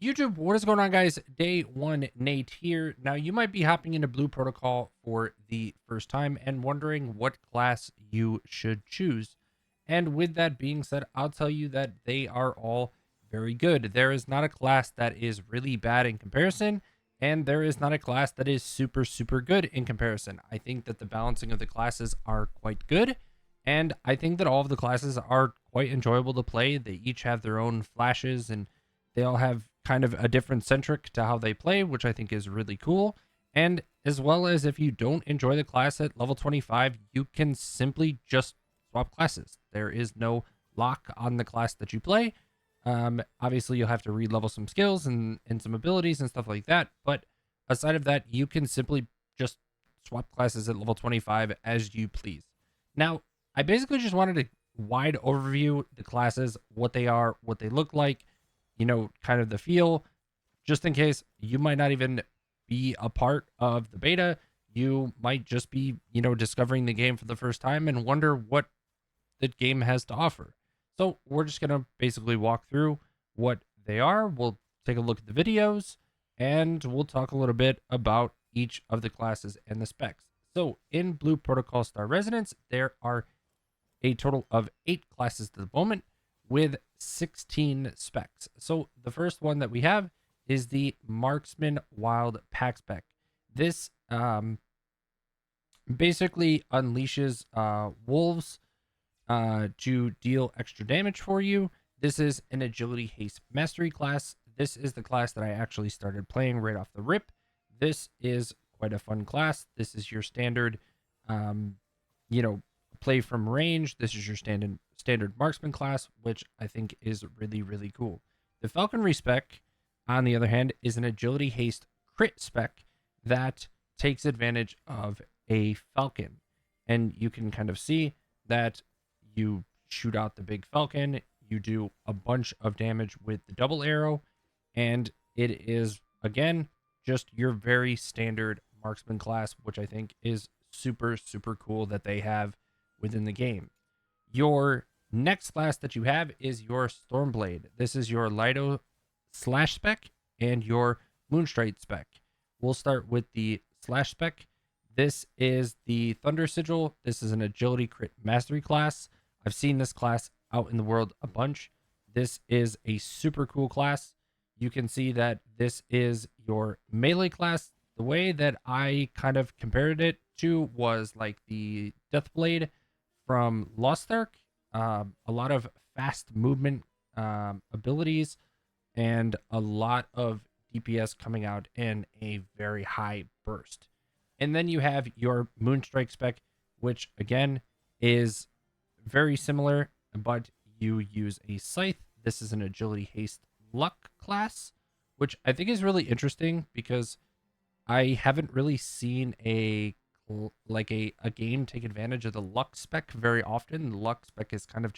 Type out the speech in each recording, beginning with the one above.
YouTube, what is going on, guys? Day one, Nate here. Now, you might be hopping into Blue Protocol for the first time and wondering what class you should choose. And with that being said, I'll tell you that they are all very good. There is not a class that is really bad in comparison, and there is not a class that is super, super good in comparison. I think that the balancing of the classes are quite good, and I think that all of the classes are quite enjoyable to play. They each have their own flashes, and they all have kind of a different centric to how they play, which I think is really cool. And as well as if you don't enjoy the class at level 25, you can simply just swap classes. There is no lock on the class that you play. Obviously, you'll have to re-level some skills and some abilities and stuff like that. But aside of that, you can simply just swap classes at level 25 as you please. Now, I basically just wanted to wide overview the classes, what they are, what they look like, kind of the feel, just in case you might not even be a part of the beta. You might just be, discovering the game for the first time and wonder what the game has to offer. So we're just going to basically walk through what they are. We'll take a look at the videos and we'll talk a little bit about each of the classes and the specs. So in Blue Protocol Star Residence, there are a total of 8 classes at the moment with 16 specs. So the first one that we have is the Marksman Wild Pack spec. This basically unleashes wolves to deal extra damage for you. This is an Agility Haste Mastery class. This is the class that I actually started playing right off the rip. This is quite a fun class. This is your standard, play from range. This is your standard marksman class, which I think is really, really cool. The Falconry spec, on the other hand, is an Agility Haste crit spec that takes advantage of a falcon. And you can kind of see that you shoot out the big falcon, you do a bunch of damage with the double arrow, and it is, again, just your very standard marksman class, which I think is super, super cool that they have within the game. Your next class that you have is your Stormblade. This is your Lido slash spec and your Moonstrike spec. We'll start with the slash spec. This is the Thunder Sigil. This is an Agility Crit Mastery class. I've seen this class out in the world a bunch. This is a super cool class. You can see that this is your melee class. The way that I kind of compared it to was like the Deathblade from Lost Ark. A lot of fast movement abilities and a lot of DPS coming out in a very high burst. And then you have your Moonstrike spec, which again is very similar, but you use a scythe. This is an Agility Haste Luck class, which I think is really interesting because I haven't really seen a game take advantage of the luck spec very often. The luck spec is kind of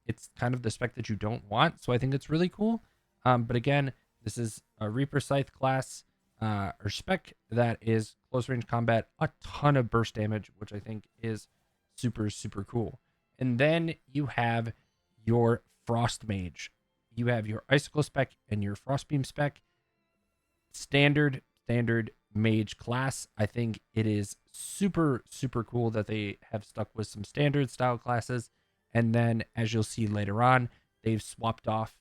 it's kind of the spec that you don't want, so I think it's really cool. But again, this is a Reaper Scythe class or spec that is close range combat, a ton of burst damage, which I think is super, super cool. And then you have your Frost Mage. You have your Icicle spec and your Frostbeam spec. Standard mage class. I think it is super, super cool that they have stuck with some standard style classes. And then, as you'll see later on, they've swapped off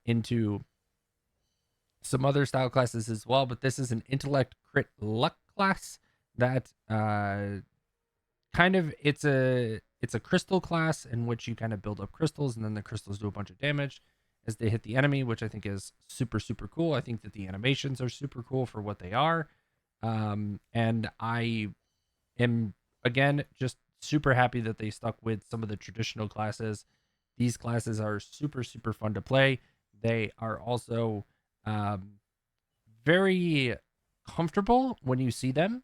into some other style classes as well. But this is an Intellect Crit Luck class that it's a crystal class in which you kind of build up crystals, and then the crystals do a bunch of damage as they hit the enemy, which I think is super, super cool. I think that the animations are super cool for what they are. And I am, again, just super happy that they stuck with some of the traditional classes. These classes are super, super fun to play. They are also very comfortable when you see them.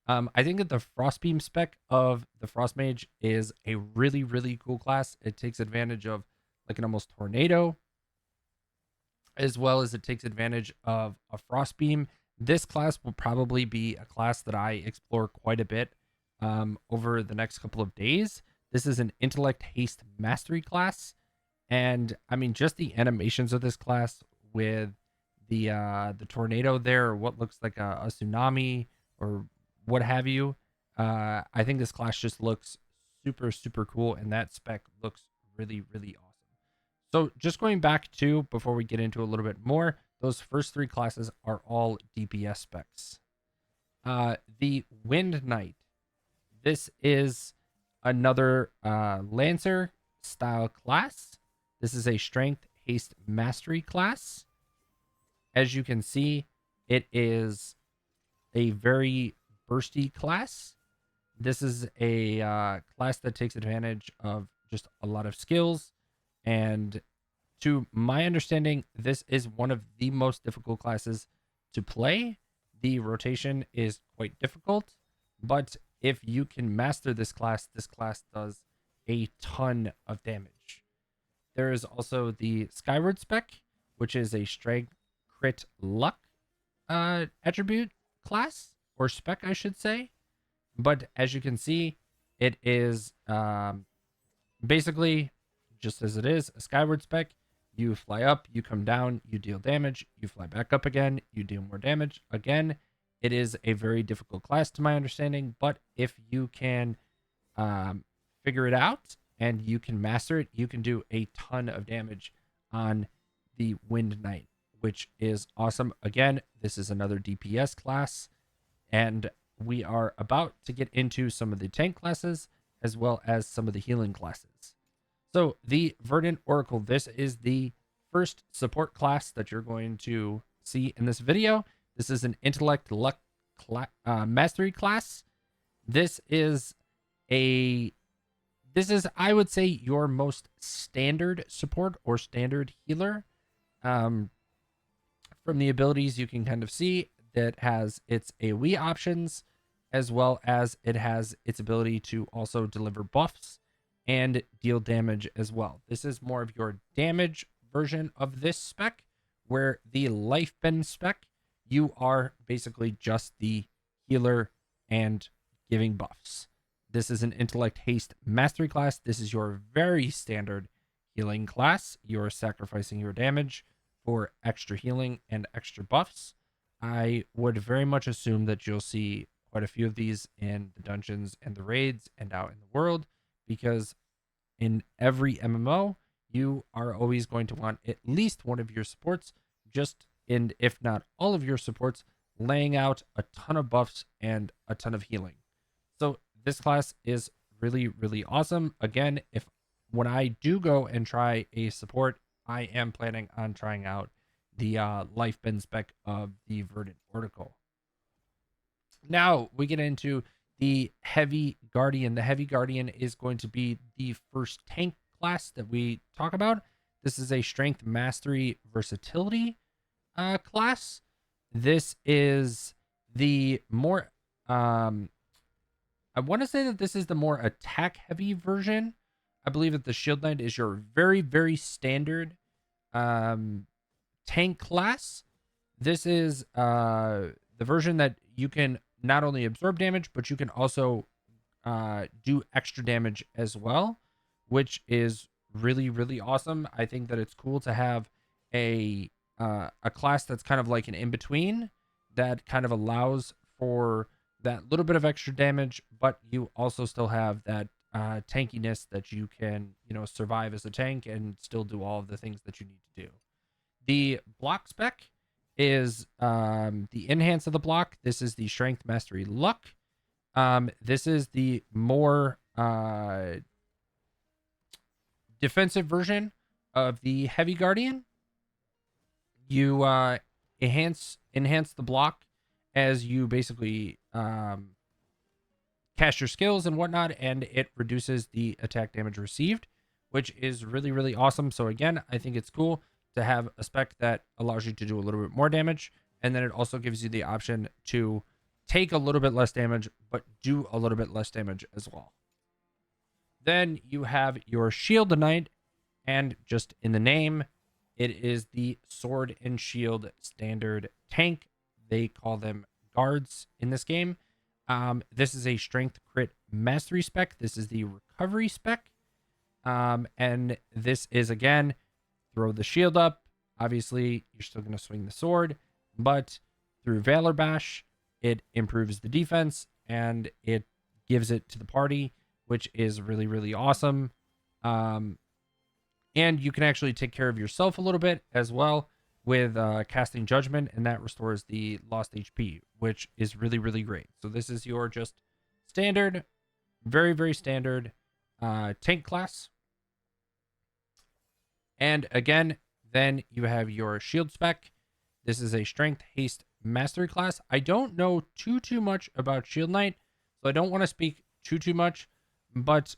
I think that the Frostbeam spec of the Frost Mage is a really, really cool class. It takes advantage of like an almost tornado, as well as it takes advantage of a Frostbeam. This class will probably be a class that I explore quite a bit over the next couple of days. This is an Intellect Haste Mastery class. And I mean, just the animations of this class with the tornado there, or what looks like a tsunami or what have you. I think this class just looks super super cool, and that spec looks really really awesome. So just going back to before we get into a little bit more, those first three classes are all DPS specs. The Wind Knight. This is another Lancer style class. This is a Strength Haste Mastery class. As you can see, it is a very bursty class. This is a class that takes advantage of just a lot of skills. And to my understanding, this is one of the most difficult classes to play. The rotation is quite difficult, but if you can master this class does a ton of damage. There is also the Skyward spec, which is a strength crit luck attribute class, or spec, I should say. But as you can see, it is basically just as it is a Skyward spec. You fly up, you come down, you deal damage, you fly back up again, you deal more damage. Again, it is a very difficult class to my understanding, but if you can figure it out and you can master it, you can do a ton of damage on the Wind Knight, which is awesome. Again, this is another DPS class, and we are about to get into some of the tank classes as well as some of the healing classes. So the Verdant Oracle, this is the first support class that you're going to see in this video. This is an Intellect Luck Mastery class. This is, I would say, your most standard support or standard healer. From the abilities, you can kind of see that has its AoE options, as well as it has its ability to also deliver buffs and deal damage as well. This is more of your damage version of this spec, where the Life Bend spec, you are basically just the healer and giving buffs. This is an Intellect Haste Mastery class. This is your very standard healing class. You're sacrificing your damage for extra healing and extra buffs. I would very much assume that you'll see quite a few of these in the dungeons and the raids and out in the world, because in every MMO, you are always going to want at least one of your supports, and if not all of your supports, laying out a ton of buffs and a ton of healing. So this class is really, really awesome. Again, when I do go and try a support, I am planning on trying out the Life Bend spec of the Verdant Oracle. Now we get into the Heavy Guardian. The Heavy Guardian is going to be the first tank class that we talk about. This is a Strength Mastery Versatility class. This is the more I want to say that this is the more attack heavy version. I believe that the Shield Knight is your very, very standard tank class. This is the version that you can not only absorb damage, but you can also do extra damage as well, which is really, really awesome. I think that it's cool to have a class that's kind of like an in-between that kind of allows for that little bit of extra damage, but you also still have that tankiness that you can, survive as a tank and still do all of the things that you need to do. The block spec is the enhance of the block. This is the Strength Mastery Luck. This is the more defensive version of the Heavy Guardian. You enhance the block as you basically cast your skills and whatnot, and it reduces the attack damage received, which is really, really awesome. So again, I think it's cool to have a spec that allows you to do a little bit more damage, and then it also gives you the option to take a little bit less damage, but do a little bit less damage as well. Then you have your Shield Knight, and just in the name, it is the Sword and Shield standard tank. They call them guards in this game. This is a Strength Crit Mastery spec. This is the Recovery spec. And this is, again, throw the shield up, obviously you're still going to swing the sword, but through Valor Bash, it improves the defense and it gives it to the party, which is really, really awesome. And you can actually take care of yourself a little bit as well with casting Judgment, and that restores the lost HP, which is really, really great. So this is your just standard, very, very standard tank class. And again, then you have your shield spec. This is a strength, haste, mastery class. I don't know too much about Shield Knight, so I don't want to speak too much, but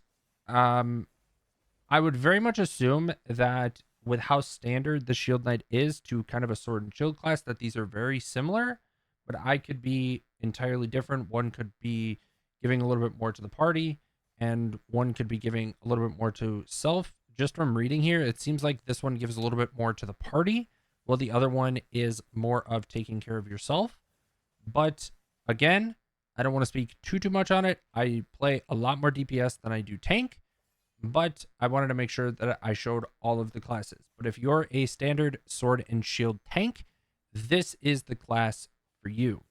I would very much assume that with how standard the Shield Knight is to kind of a sword and shield class, that these are very similar, but I could be entirely different. One could be giving a little bit more to the party, and one could be giving a little bit more to self. Just from reading here, it seems like this one gives a little bit more to the party, while the other one is more of taking care of yourself. But again, I don't want to speak too much on it. I play a lot more DPS than I do tank, but I wanted to make sure that I showed all of the classes. But if you're a standard sword and shield tank, this is the class for you.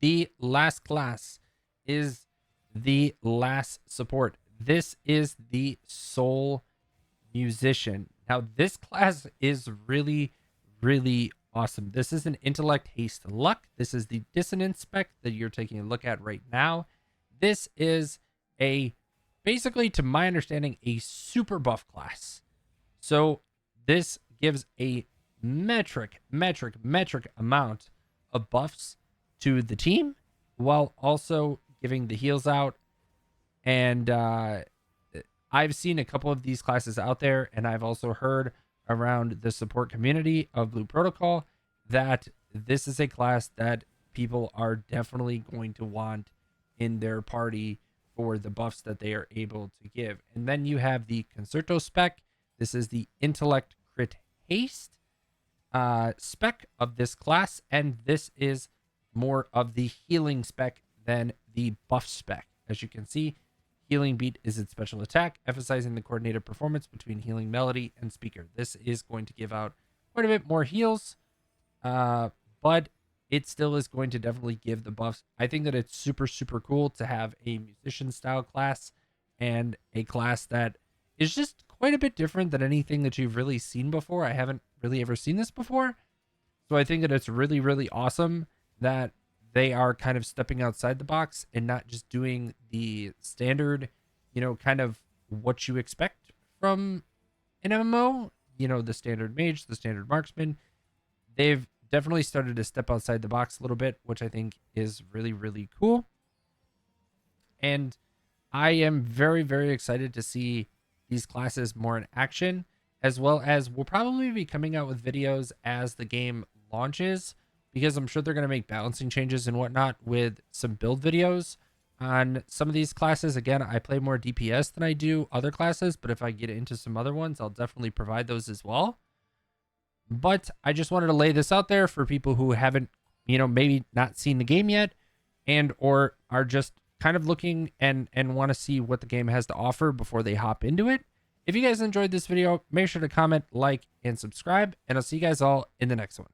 The last class is the last support. This is the Soul Musician. Now, this class is really, really awesome. This is an intellect, haste, luck. This is the dissonance spec that you're taking a look at right now. This is basically, to my understanding, a super buff class. So this gives a metric amount of buffs to the team, while also giving the heals out. And I've seen a couple of these classes out there, and I've also heard around the support community of Blue Protocol that this is a class that people are definitely going to want in their party for the buffs that they are able to give. And then you have the Concerto spec. This is the intellect, crit, haste spec of this class, and this is more of the healing spec than the buff spec. As you can see, Healing Beat is its special attack, emphasizing the coordinated performance between healing melody and speaker. This is going to give out quite a bit more heals, but it still is going to definitely give the buffs. I think that it's super cool to have a musician style class and a class that is just quite a bit different than anything that you've really seen before. I haven't really ever seen this before. So I think that it's really awesome that they are kind of stepping outside the box and not just doing the standard, kind of what you expect from an MMO, the standard mage, the standard marksman. They've definitely started to step outside the box a little bit, which I think is really cool. And I am very excited to see these classes more in action, as well as we'll probably be coming out with videos as the game launches, because I'm sure they're going to make balancing changes and whatnot with some build videos on some of these classes. Again, I play more DPS than I do other classes, but if I get into some other ones, I'll definitely provide those as well. But I just wanted to lay this out there for people who haven't, maybe not seen the game yet, and or are just kind of looking and want to see what the game has to offer before they hop into it. If you guys enjoyed this video, make sure to comment, like, and subscribe, and I'll see you guys all in the next one.